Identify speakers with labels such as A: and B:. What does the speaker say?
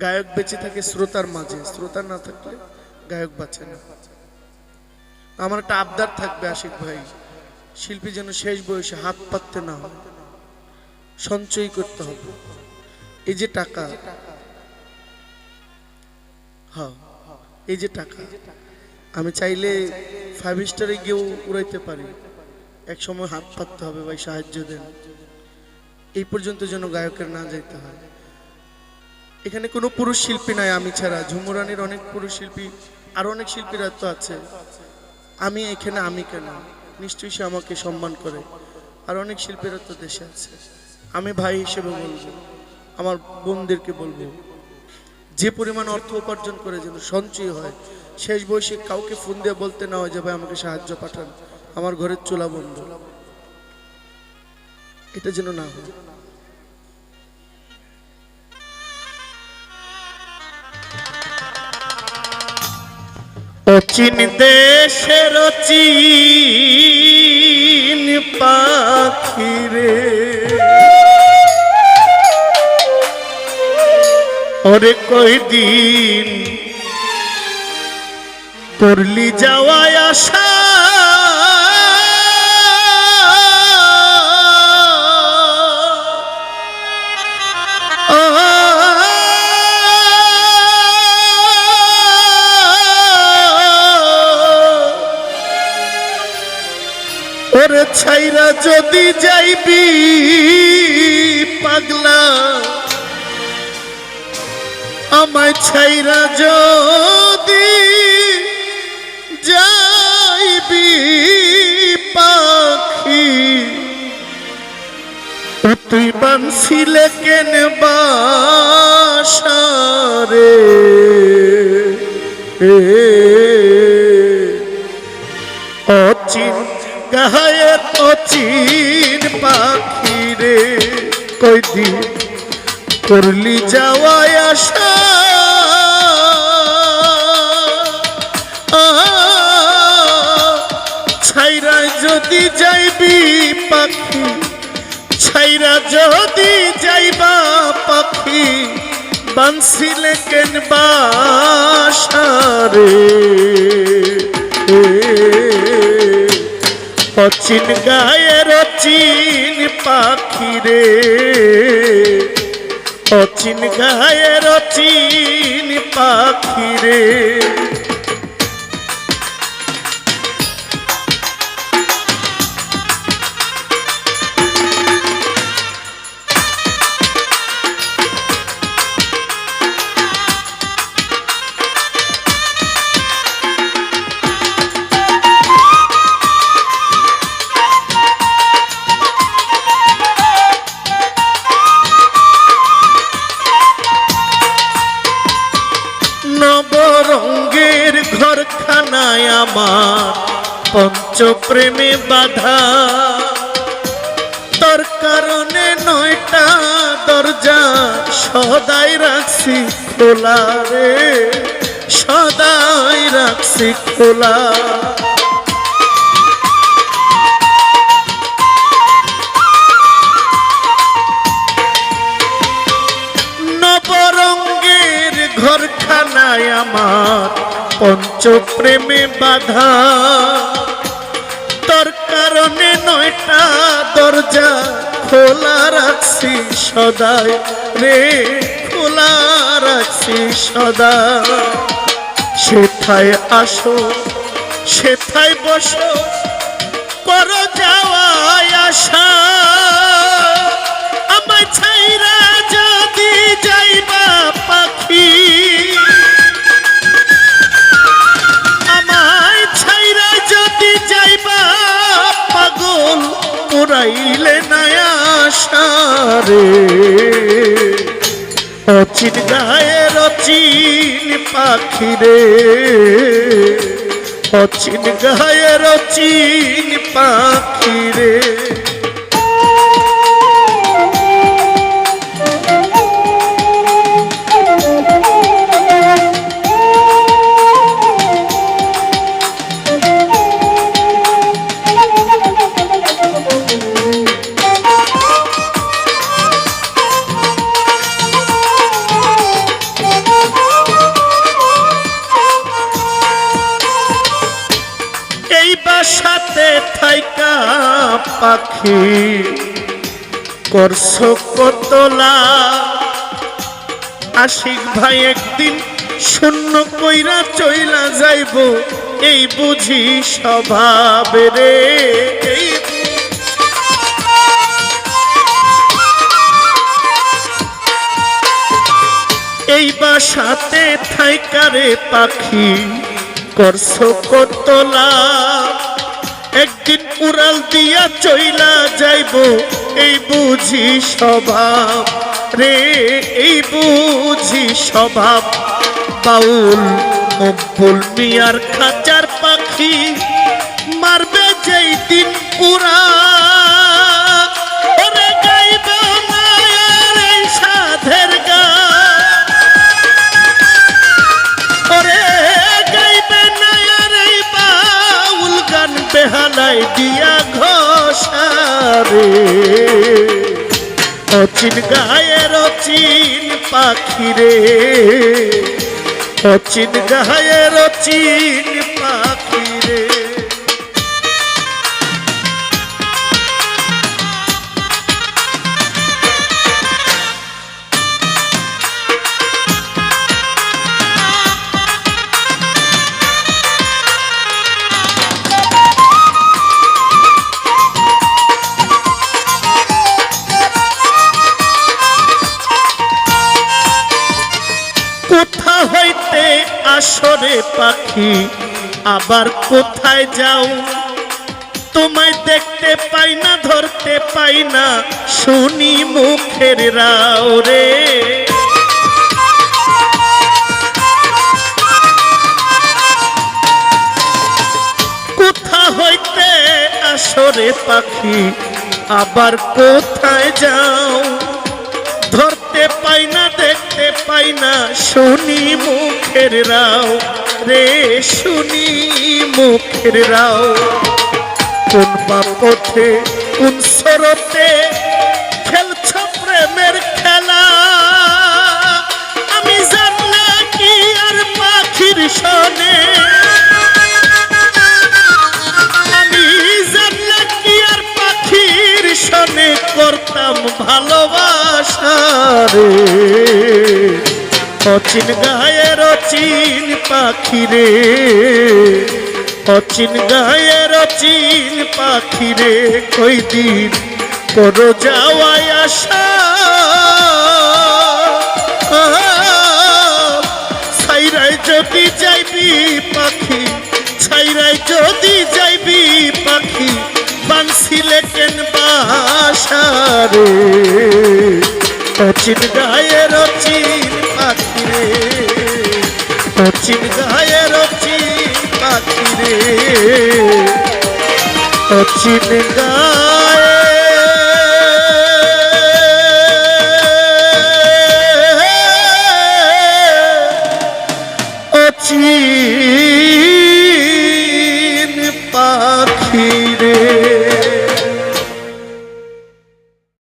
A: গায়ক বেঁচে থাকে শ্রোতার মাঝে, শ্রোতা না থাকলে গায়ক বাঁচে না। আমার একটা আবদার থাকবে আশিক ভাই, শিল্পী যেন শেষ বয়সে হাত পাততে না হয়, সঞ্চয় করতে হবে। এই যে টাকা, হ্যাঁ এই যে টাকা, আমি চাইলে 5 স্টারে গিয়েও উড়াইতে পারি, এক সময় হাত পাততে হবে, ভাই সাহায্য দেন। এই পর্যন্ত যেন গায়কের না যাইতে হয়। এখানে কোনো পুরুষ শিল্পী নাই আমি ছাড়া, ঝুমুরানির অনেক পুরুষ শিল্পী, আর অনেক শিল্পীরা তো আছে। আমি এখানে, আমি কেন, নিশ্চয়ই সে আমাকে সম্মান করে। আর অনেক শিল্পীরা তো দেশে আছে। আমি ভাই হিসেবে বলবো, আমার বোনদেরকে বলবো, যে পরিমাণ অর্থ উপার্জন করে যেন সঞ্চয় হয়, শেষ বয়সে কাউকে ফোন দিয়ে বলতে না হয় যে ভাই আমাকে সাহায্য পাঠান, আমার ঘরের চুলা বন্ধ, এটা যেন না হয়। অচিন দেশের অচিন পাখিরে, ওরে কয়দিন করলি যাওয়ায় আশা, ওরে ছাইরা যদি যাইবি পাগলা, আমায় ছাইরা যদি যাইবি পাখি, তুই বানছিলে কেন বাসারে, অচিন গায়ের অচিন পাখিরে, কয়দিন করলি যাওয়ায় আশা, ছাইরা যদি যাইবি পাখি, ছাইরা যদি যাইবা পাখি, বানছিলে কেন বাসারে, অচিন গায়ের অচিন পাখিরে, অচিন গায়ের অচিন পাখিরে। নবরঙ্গের ঘরখানায় আমার পঞ্চপ্রেমে বাধা, তোর কারণে 9টা দরজা সদাই রাখছি খোলা রে, সদাই রাখছি খোলা। নবরঙ্গের ঘরখানায় আমার পঞ্চপ্রেমে বাধা, তোর কারণে 9টা দরজা খোলা রাখছি সদাই রে, খোলা রাখছি সদা। সেথায় আসো সেথায় বসো, করো যাওয়ায় আশা, আমায় ছাইরা যদি যাইবা পাখি, আমায় ছাইরা যদি যাইবা পাগল, পুরাইলে না আশা রে, অচিন গায়ের অচিন পাখিরে, অচিন গায়ের অচিন পাখিরে। পাখি করছো কতলা। আশিক ভাই একদিন শূন্য কইরা চইলা যাইব, এই বুঝি স্বভাব রে। এই বাসাতে থাইকারে পাখি করছো কতলা। একদিন উড়াল দিয়া চইলা যাইব, এই বুঝি স্বভাব রে, এই বুঝি স্বভাব। বাউল মকবুল মিয়ার খাঁচার পাখি মারবে যেই দিন পুরা, ওরে গাইব মায়ের এই সাধের গান, ওরে গাইবে নায়ার এই বাউল গান বেহালাই দিয়া ঘোষারে। অচিন গায়ের অচিন পাখি রে, অচিন গায়ের অচিন পাখি রে। কোথা হইতে আসরে পাখি আবার কোথায় যাও, তোমায় দেখতে পাই না ধরতে পাই না, শুনি মুখের রাও রে। কোথা হইতে আসরে পাখি আবার কোথায় যাও, ধরতে পাই না দেখতে পাই না, শুনি মুখের রাও রে, শুনি মুখের রাও। কোন বা পথে কোন স্রোতে খেলছ প্রেমের খেলা, আমি জানলে কি আর পাখির শোনে, আমি জানলে কি আর পাখির শোনে করতাম ভালোবাসা রে। অচিন গায়ের অচিন পাখি রে, অচিন গায়ের অচিন পাখি রে, কই দিন করো যাওয়ায় আসা, ছাইরাই যদি যাইবি পাখি, ছাইরাই যদি যাইবি পাখি, বানছিলে কেন বাসা রে। অচিন গায়ের অচিন পাখি রে, অচিন গায়ের অচিন পাখি রে, অচিন গা